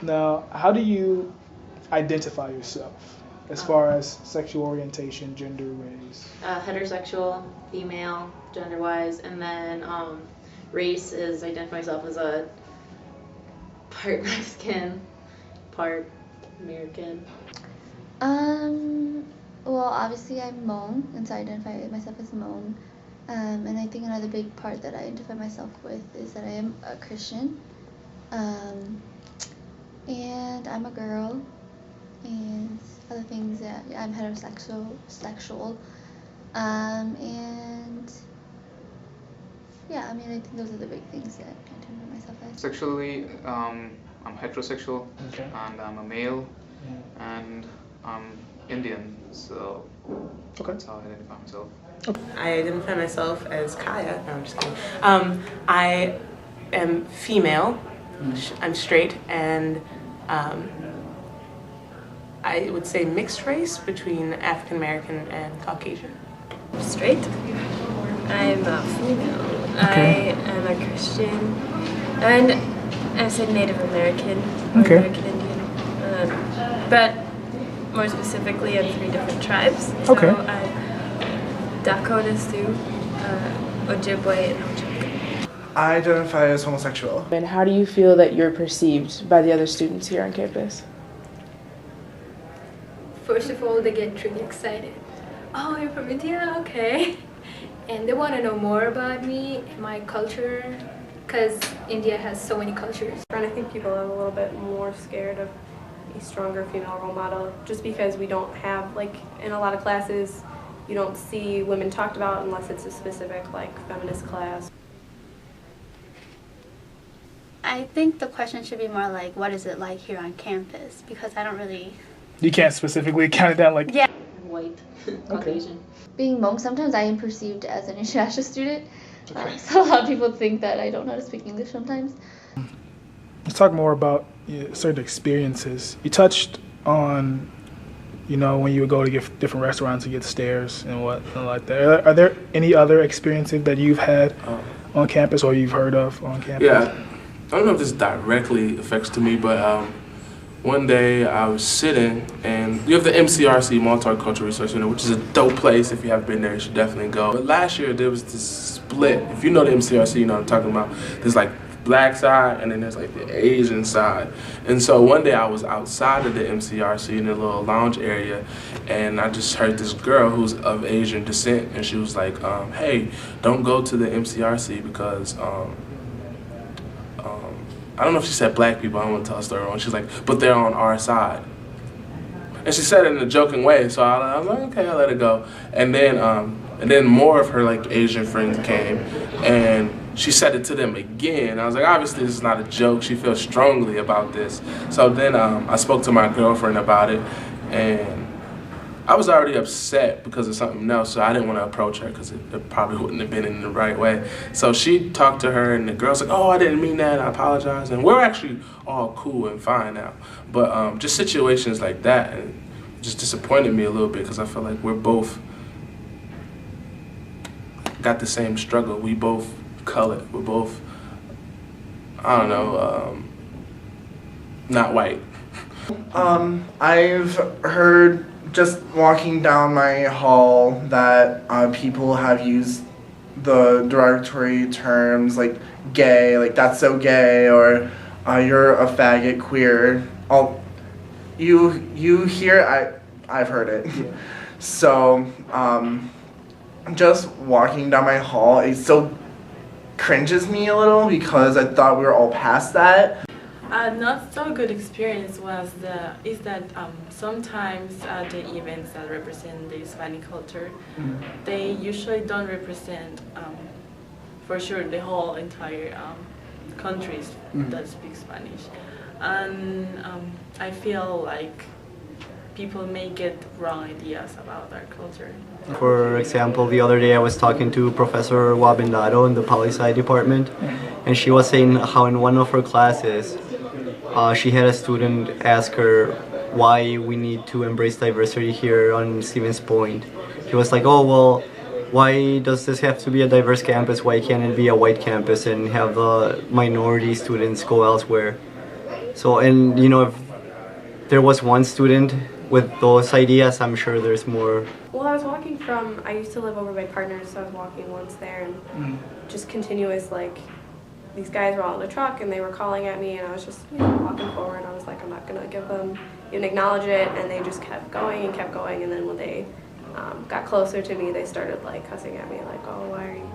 Now, how do you identify yourself as far as sexual orientation, gender, race? Heterosexual, female, gender-wise, and then race is identify myself as a part Mexican, part American. Well, obviously I'm Hmong, and so I identify myself as Hmong. And I think another big part that I identify myself with is that I am a Christian. And I'm a girl, and other things that I'm heterosexual, and yeah, I mean, I think those are the big things that I identify myself as. Sexually, I'm heterosexual, Okay. and I'm a male, and I'm Indian, so Okay. that's how I identify myself. I identify myself as Kaya. No, I'm just kidding. I am female. I'm straight, and I would say mixed race between African American and Caucasian. Straight. I'm a female. Okay. I am a Christian, and I said Native American or Okay. American Indian. But more specifically, I'm 3 different tribes. So Okay. I'm Dakota Sioux, Ojibwe, and Ho-Chunk. I identify as homosexual. And how do you feel that you're perceived by the other students here on campus? First of all, they get really excited. Oh, you're from India? Okay. And they want to know more about me and my culture, because India has so many cultures. And I think people are a little bit more scared of a stronger female role model, just because we don't have, like, in a lot of classes, you don't see women talked about unless it's a specific, like, feminist class. I think the question should be more like, what is it like here on campus? Because I don't really... You can't specifically count it down like... Yeah. White, Caucasian. Being Hmong, sometimes I am perceived as an international student, so a lot of people think that I don't know how to speak English sometimes. Let's talk more about certain experiences. You touched on, when you would go to different restaurants and get stares and what like that. Are there any other experiences that you've had on campus or you've heard of on campus? Yeah, I don't know if this directly affects to me, but one day I was sitting, and you have the MCRC, Multicultural Research Center, which is a dope place. If you haven't been there, you should definitely go. But last year there was this split. If you know the MCRC, you know what I'm talking about. There's like black side, and then there's like the Asian side. And so one day I was outside of the MCRC in a little lounge area, and I just heard this girl who's of Asian descent, and she was like, hey, don't go to the MCRC because I don't know if she said black people, I don't want to tell a story wrong. She's like, but they're on our side. And she said it in a joking way, so I was like, okay, I'll let it go. And then more of her like Asian friends came, and she said it to them again. I was like, obviously this is not a joke. She feels strongly about this. So then I spoke to my girlfriend about it, and I was already upset because of something else, so I didn't want to approach her because it probably wouldn't have been in the right way. So she talked to her, and the girl's like, oh, I didn't mean that, I apologize. And we're actually all cool and fine now. But just situations like that and just disappointed me a little bit because I feel like we're both got the same struggle. We both colored. We're both, I don't know, not white. I've heard just walking down my hall that people have used the derogatory terms like gay, like that's so gay, or you're a faggot, queer. You hear, I've heard it. Yeah. So just walking down my hall, it still cringes me a little because I thought we were all past that. Not so good experience is that sometimes the events that represent the Hispanic culture, they usually don't represent for sure the whole entire countries that speak Spanish, and I feel like people may get wrong ideas about our culture. For example, the other day I was talking to Professor Wabendado in the Poli-Sci department, and she was saying how in one of her classes she had a student ask her why we need to embrace diversity here on Stevens Point. She was like, oh, well, why does this have to be a diverse campus? Why can't it be a white campus and have the minority students go elsewhere? So, and you know, if there was one student with those ideas, I'm sure there's more. Well, I was walking from, I used to live over by Partners, so I was walking once there and just continuous, like, these guys were all in the truck and they were calling at me and I was just, you know, walking forward. I was like, I'm not going to give them, even acknowledge it, and they just kept going, and then when they got closer to me, they started, like, cussing at me, like, oh, why are you,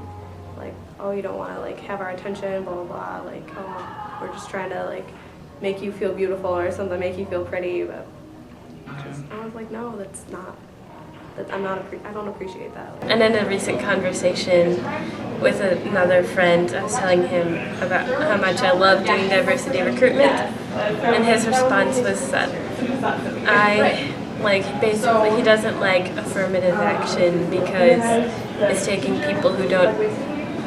like, oh, you don't want to, like, have our attention, blah, blah, blah, like, oh, we're just trying to, like, make you feel beautiful or something, make you feel pretty, but I was like, no, that's not. I don't appreciate that. And in a recent conversation with another friend, I was telling him about how much I love doing diversity recruitment, and his response was that basically he doesn't like affirmative action because it's taking people who don't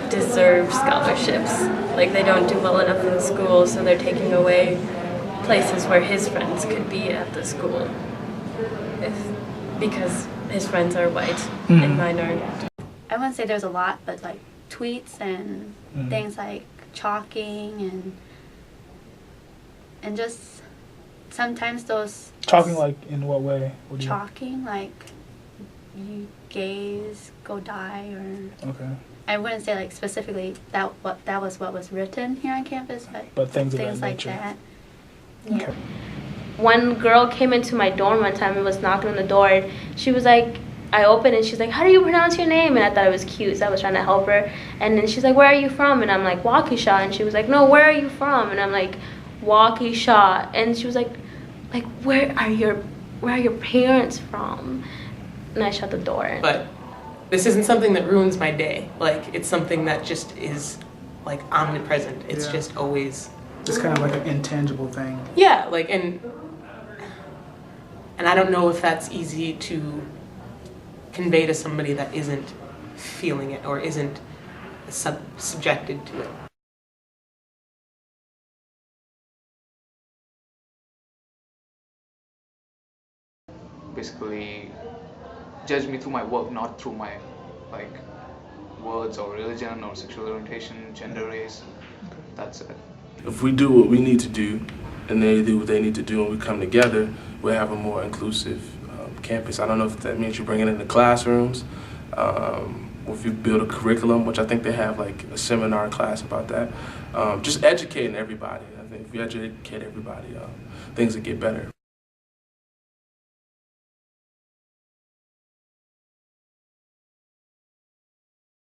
deserve scholarships. Like, they don't do well enough in school, so they're taking away places where his friends could be at the school. Because his friends are white and mine aren't. I wouldn't say there's a lot, but like tweets and things like chalking and just sometimes those Chalking, like, in what way? What do you- chalking like you gays go die, or Okay. I wouldn't say like specifically that was what was written here on campus, But things of that like nature. that. Okay. One girl came into my dorm one time and was knocking on the door. She was like, I opened and she's like, how do you pronounce your name? And I thought it was cute, so I was trying to help her. And then she's like, where are you from? And I'm like, Waukesha. And she was like, no, where are you from? And I'm like, Waukesha. And she was like, where are your parents from? And I shut the door. But this isn't something that ruins my day. Like, it's something that just is, like, omnipresent. It's just always... It's kind of like an intangible thing. Yeah, like, and I don't know if that's easy to convey to somebody that isn't feeling it or isn't subjected to it. Basically, judge me through my work, not through my, like, words or religion or sexual orientation, gender, race. That's it. If we do what we need to do, and they do what they need to do, and we come together, we'll have a more inclusive campus. I don't know if that means you bring it into classrooms, or if you build a curriculum, which I think they have like a seminar class about that. Just educating everybody. I think if you educate everybody, things will get better.